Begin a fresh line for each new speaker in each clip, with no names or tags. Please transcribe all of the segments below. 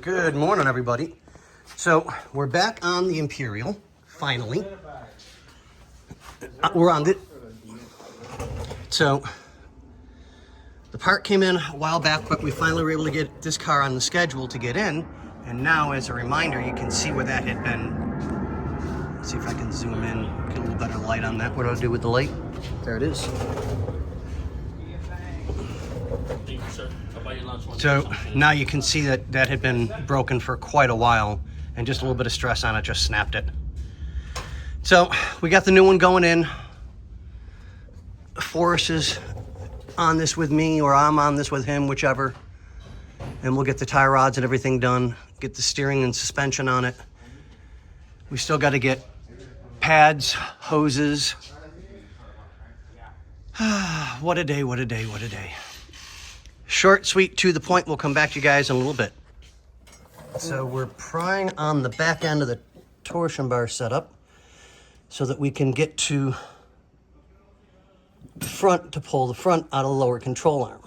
Good morning, everybody. So we're back on the Imperial, finally. We're on it. So the part came in a while back, but we finally were able to get this car on the schedule to get in. And now, as a reminder, you can see where that had been. Let's see if I can zoom in, get a little better light on that. What do I do with the light? There it is. So now you can see that that had been broken for quite a while, and just a little bit of stress on it just snapped it. So we got the new one going in. Forrest is on this with me, or I'm on this with him, whichever. And we'll get the tie rods and everything done, get the steering and suspension on it. We still got to get pads, hoses. What a day, what a day, what a day. Short, sweet, to the point. We'll come back to you guys in a little bit. So we're prying on the back end of the torsion bar setup so that we can get to the front to pull the front out of the lower control arm.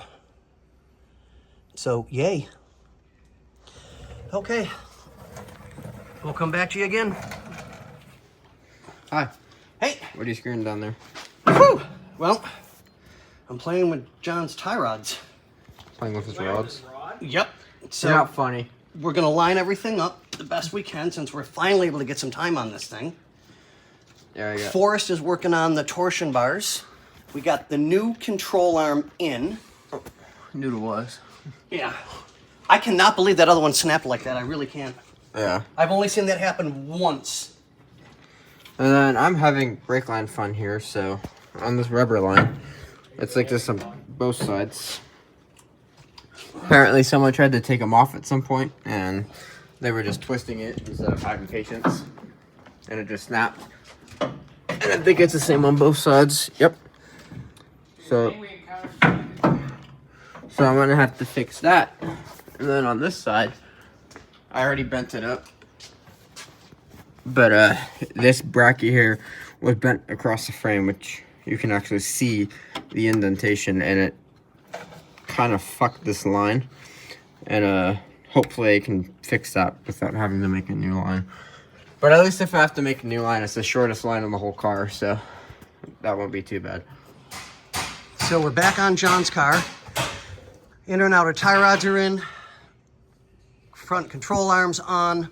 So, yay. Okay. We'll come back to you again.
Hi.
Hey.
What are you screwing down there?
Whew. Well, I'm playing with John's tie rods.
Playing with his rods?
Yep. So
you're not funny.
We're going to line everything up the best we can since we're finally able to get some time on this thing.
Yeah, yeah.
Forrest is working on the torsion bars. We got the new control arm in.
Oh, knew it was.
Yeah. I cannot believe that other one snapped like that. I really can't.
Yeah.
I've only seen that happen once.
And then I'm having brake line fun here, so on this rubber line, it's like this on both sides. Apparently someone tried to take them off at some point, and they were just twisting it instead of having patience, and it just snapped. And I think it's the same on both sides. Yep. So I'm gonna have to fix that. And then on this side, I already bent it up. But this bracket here was bent across the frame, which you can actually see the indentation, and it kind of fucked this line. And hopefully I can fix that without having to make a new line. But at least if I have to make a new line, it's the shortest line on the whole car, so that won't be too bad.
So we're back on John's car. Inner and outer tie rods are in. Front control arms on.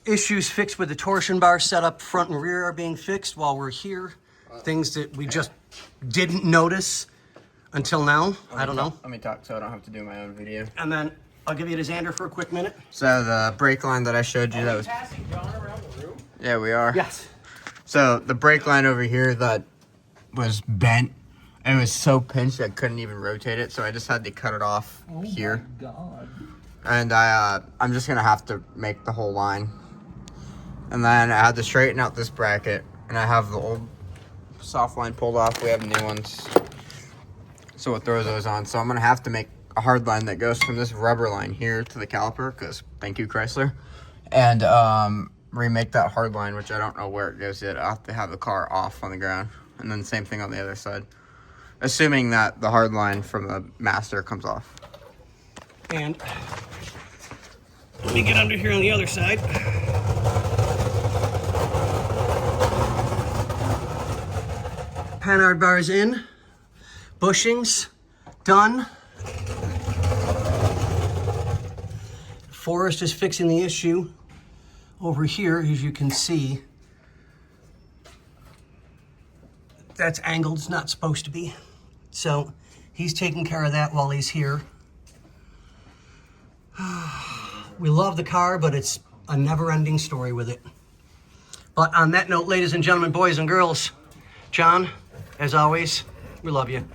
Issues fixed with the torsion bar setup, front and rear, are being fixed while we're here. Things that we just didn't notice until now. I don't know.
Let me talk so I don't have to do my own video.
And then I'll give you to Xander for a quick minute.
So the brake line that I showed you, that was...
passing John around the room?
Yeah, we are.
Yes.
So the brake line over here that was bent, it was so pinched I couldn't even rotate it, so I just had to cut it off here.
Oh my God.
And I'm just gonna have to make the whole line. And then I had to straighten out this bracket, and I have the old soft line pulled off. We have new ones, so we'll throw those on. So I'm gonna have to make a hard line that goes from this rubber line here to the caliper, because thank you, Chrysler, and remake that hard line, which I don't know where it goes yet. I'll have to have the car off on the ground, and then same thing on the other side, assuming that the hard line from the master comes off.
And let me get under here on the other side. Panhard bars in. Bushings done. Forrest is fixing the issue over here, as you can see. That's angled, it's not supposed to be. So he's taking care of that while he's here. We love the car, but it's a never-ending story with it. But on that note, ladies and gentlemen, boys and girls, John, as always, we love you.